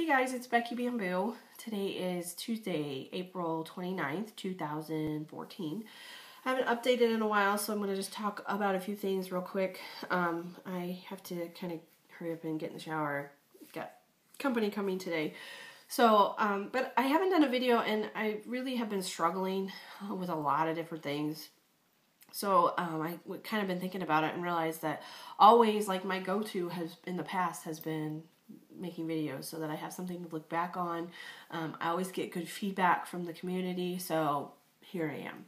Hey guys, it's Becky Bamboo. Today is Tuesday, April 29th, 2014. I haven't updated in a while, so I'm going to just talk about a few things real quick. I have to kind of hurry up and get in the shower. Got company coming today. So, but I haven't done a video, and I really have been struggling with a lot of different things. So I kind of been thinking about it and realized that always, like, my go-to in the past has been making videos so that I have something to look back on. I always get good feedback from the community, so here I am.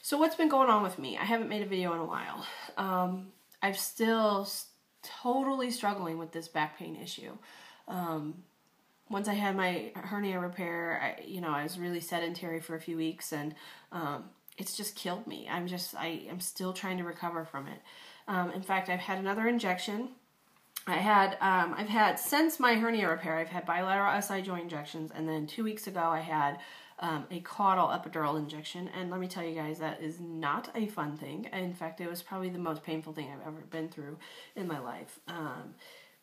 So what's been going on with me? I haven't made a video in a while. I'm still totally struggling with this back pain issue. Once I had my hernia repair, I was really sedentary for a few weeks, and it's just killed me. I'm still trying to recover from it. In fact, I've had another injection. I've had, since my hernia repair, I've had bilateral SI joint injections, and then 2 weeks ago I had a caudal epidural injection, and let me tell you guys, that is not a fun thing. In fact, it was probably the most painful thing I've ever been through in my life.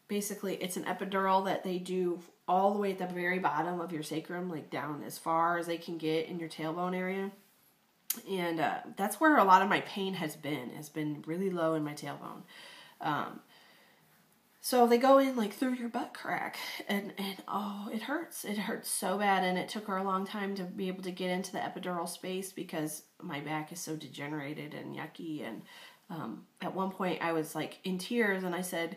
Basically, it's an epidural that they do all the way at the very bottom of your sacrum, like down as far as they can get in your tailbone area. And that's where a lot of my pain has been really low in my tailbone. So they go in like through your butt crack, and oh, it hurts. It hurts so bad, and it took her a long time to be able to get into the epidural space because my back is so degenerated and yucky. And at one point I was like in tears, and I said,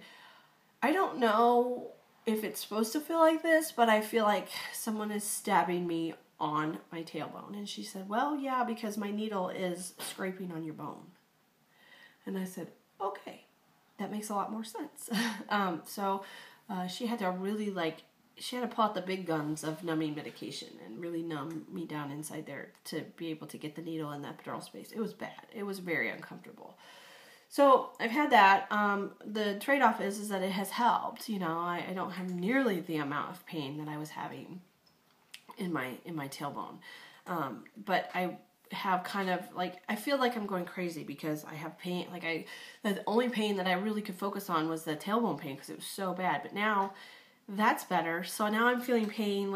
I don't know if it's supposed to feel like this, but I feel like someone is stabbing me on my tailbone. And she said, well, yeah, because my needle is scraping on your bone. And I said, okay, that makes a lot more sense. So she had to really, she had to pull out the big guns of numbing medication and really numb me down inside there to be able to get the needle in the epidural space. It was bad. It was very uncomfortable. So I've had that. The trade-off is that it has helped. I don't have nearly the amount of pain that I was having in my tailbone. But I have kind of, I feel like I'm going crazy because I have pain. The only pain that I really could focus on was the tailbone pain because it was so bad. But now that's better. So now I'm feeling pain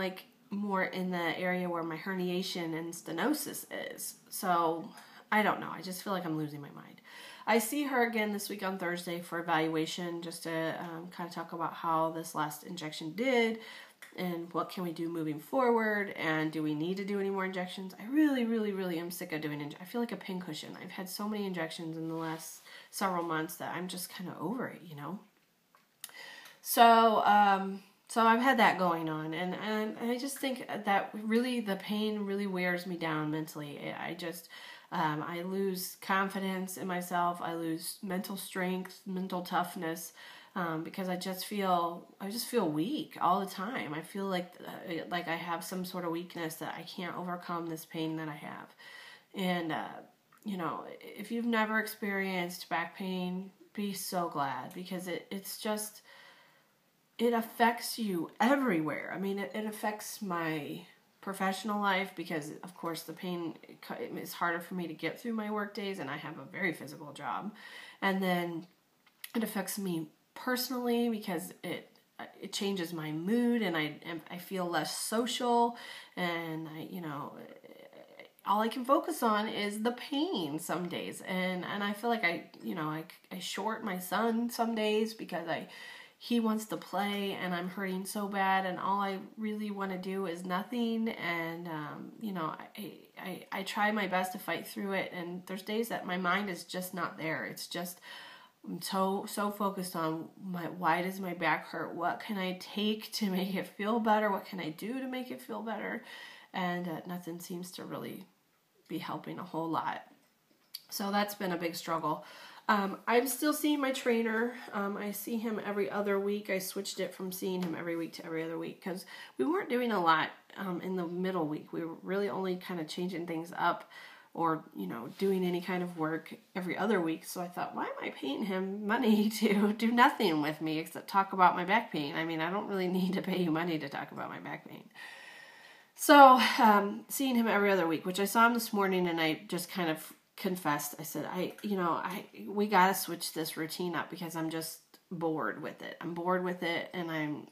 more in the area where my herniation and stenosis is. So I don't know. I just feel like I'm losing my mind. I see her again this week on Thursday for evaluation, just to kind of talk about how this last injection did and what can we do moving forward, and do we need to do any more injections. I really, really, really am sick of doing injections. I feel like a pincushion. I've had so many injections in the last several months that I'm just kind of over it, So, so I've had that going on, and I just think that really the pain really wears me down mentally. I lose confidence in myself. I lose mental strength, mental toughness, because I just feel weak all the time. I feel like I have some sort of weakness that I can't overcome this pain that I have. And, if you've never experienced back pain, be so glad, because it affects you everywhere. I mean, it affects my professional life because, of course, the pain is harder for me to get through my work days, and I have a very physical job. And then it affects me personally because it changes my mood, and I feel less social, and all I can focus on is the pain some days, and I feel like I short my son some days because he wants to play, and I'm hurting so bad, and all I really want to do is nothing. And I try my best to fight through it, and there's days that my mind is just not there. It's just, I'm so focused on why does my back hurt? What can I take to make it feel better? What can I do to make it feel better? And nothing seems to really be helping a whole lot. So that's been a big struggle. I'm still seeing my trainer. I see him every other week. I switched it from seeing him every week to every other week because we weren't doing a lot in the middle week. We were really only kind of changing things up or, doing any kind of work every other week. So I thought, why am I paying him money to do nothing with me except talk about my back pain? I mean, I don't really need to pay you money to talk about my back pain. So seeing him every other week, which I saw him this morning, and I just kind of confessed. I said, we got to switch this routine up because I'm just bored with it. I'm bored with it, and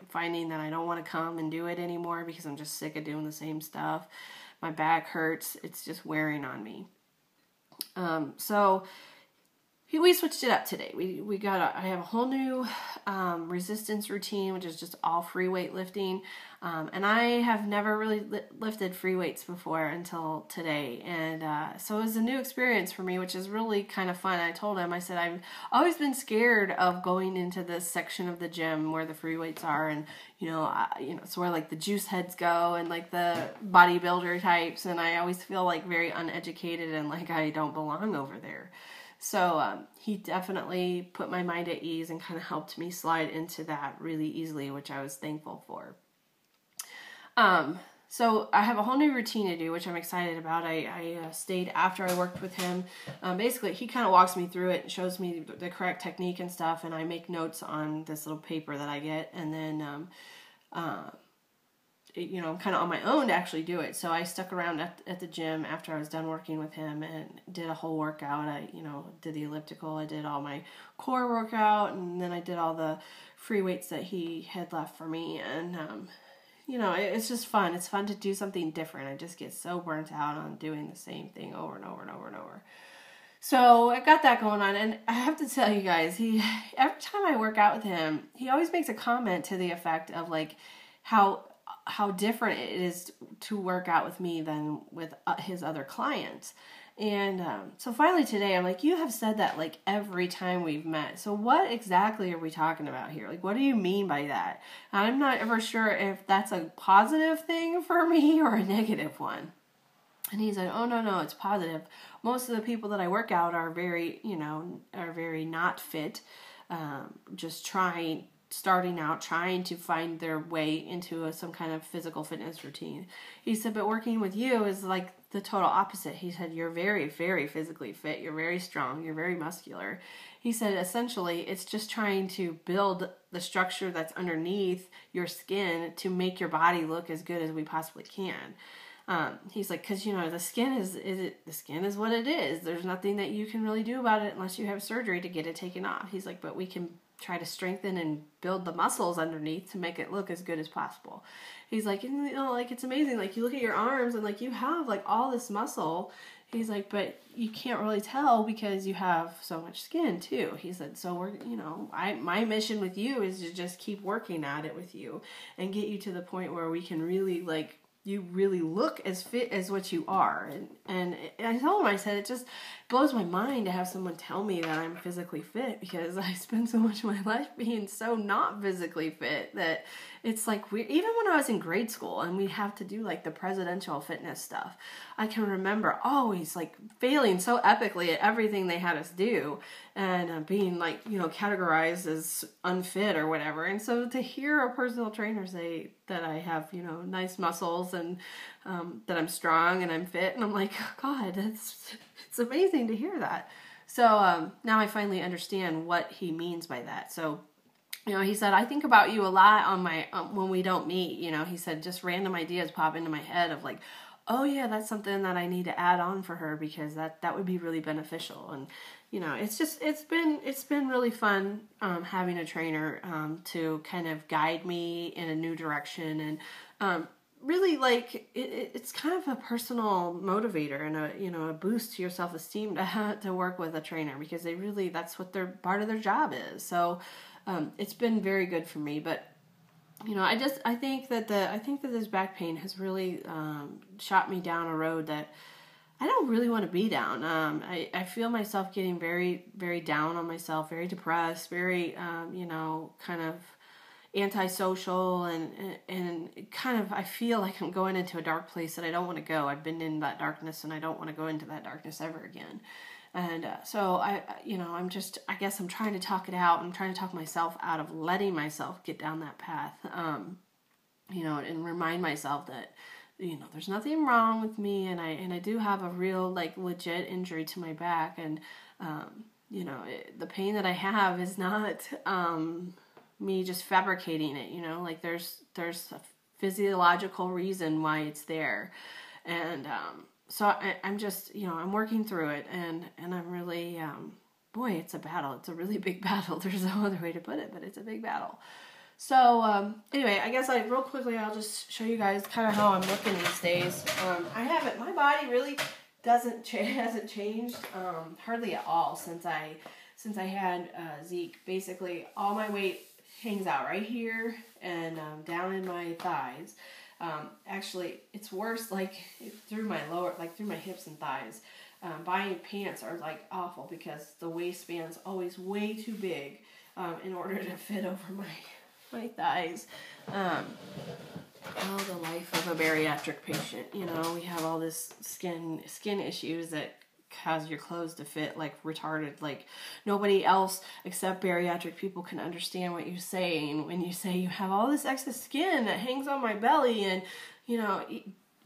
finding that I don't want to come and do it anymore because I'm just sick of doing the same stuff. My back hurts. It's just wearing on me. So we switched it up today. I have a whole new resistance routine, which is just all free weight lifting. And I have never really lifted free weights before until today. And so it was a new experience for me, which is really kind of fun. I told him, I said, I've always been scared of going into this section of the gym where the free weights are. And, it's where like the juice heads go and like the bodybuilder types. And I always feel like very uneducated and like I don't belong over there. So he definitely put my mind at ease and kind of helped me slide into that really easily, which I was thankful for. So I have a whole new routine to do, which I'm excited about. I stayed after I worked with him. Basically, he kind of walks me through it and shows me the correct technique and stuff, and I make notes on this little paper that I get, and then I'm kind of on my own to actually do it. So I stuck around at the gym after I was done working with him and did a whole workout. I, did the elliptical. I did all my core workout, and then I did all the free weights that he had left for me. And, it's just fun. It's fun to do something different. I just get so burnt out on doing the same thing over and over and over and over. So I got that going on, and I have to tell you guys, every time I work out with him, he always makes a comment to the effect of like how different it is to work out with me than with his other clients. And so finally today, I'm like, you have said that like every time we've met. So what exactly are we talking about here? Like, what do you mean by that? I'm not ever sure if that's a positive thing for me or a negative one. And he's like, oh, no, it's positive. Most of the people that I work out are very not fit, just starting out, trying to find their way into some kind of physical fitness routine. He said, but working with you is like the total opposite. He said, you're very, very physically fit. You're very strong. You're very muscular. He said, essentially, it's just trying to build the structure that's underneath your skin to make your body look as good as we possibly can. He's like, because the skin is what it is. There's nothing that you can really do about it unless you have surgery to get it taken off. He's like, but we can try to strengthen and build the muscles underneath to make it look as good as possible. He's like, it's amazing. Like you look at your arms and like you have like all this muscle. He's like, but you can't really tell because you have so much skin too. He said, so my mission with you is to just keep working at it with you and get you to the point where we can really like, you really look as fit as what you are. And I told him, I said, it just blows my mind to have someone tell me that I'm physically fit because I spend so much of my life being so not physically fit that it's like weird. Even when I was in grade school and we have to do like the presidential fitness stuff, I can remember always like failing so epically at everything they had us do and being like, categorized as unfit or whatever. And so to hear a personal trainer say that I have, nice muscles and that I'm strong and I'm fit, and I'm like, God, it's amazing to hear that. So now I finally understand what he means by that. So, he said, I think about you a lot on my when we don't meet. He said just random ideas pop into my head of like, oh yeah, that's something that I need to add on for her because that would be really beneficial. And it's been really fun having a trainer to kind of guide me in a new direction and really like it's kind of a personal motivator and a boost to your self-esteem to work with a trainer because that's what part of their job is. So it's been very good for me, but I think that this back pain has really shot me down a road that I don't really want to be down. I feel myself getting very, very down on myself, very depressed, very kind of antisocial and kind of I feel like I'm going into a dark place that I don't want to go. I've been in that darkness and I don't want to go into that darkness ever again. And so I guess I'm trying to talk it out. I'm trying to talk myself out of letting myself get down that path, and remind myself that, there's nothing wrong with me. And I do have a real, like, legit injury to my back. And, the pain that I have is not me just fabricating it, like there's a physiological reason why it's there. And, so I'm just, I'm working through it and I'm really, boy, it's a battle. It's a really big battle. There's no other way to put it, but it's a big battle. Anyway, I guess real quickly, I'll just show you guys kind of how I'm looking these days. I haven't, my body really hasn't changed hardly at all since I had Zeke. Basically, all my weight hangs out right here and down in my thighs. Actually, it's worse like through my through my hips and thighs. Buying pants are like awful because the waistband's always way too big in order to fit over my thighs. Oh, the life of a bariatric patient. You know, we have all this skin issues that cause your clothes to fit like retarded. Like nobody else except bariatric people can understand what you're saying when you say you have all this excess skin that hangs on my belly, and you know,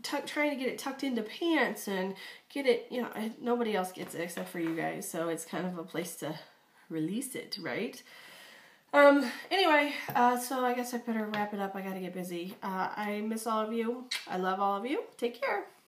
trying to get it tucked into pants and get it. You know, nobody else gets it except for you guys. So it's kind of a place to release it, right? Anyway, so I guess I better wrap it up. I gotta get busy. I miss all of you. I love all of you. Take care.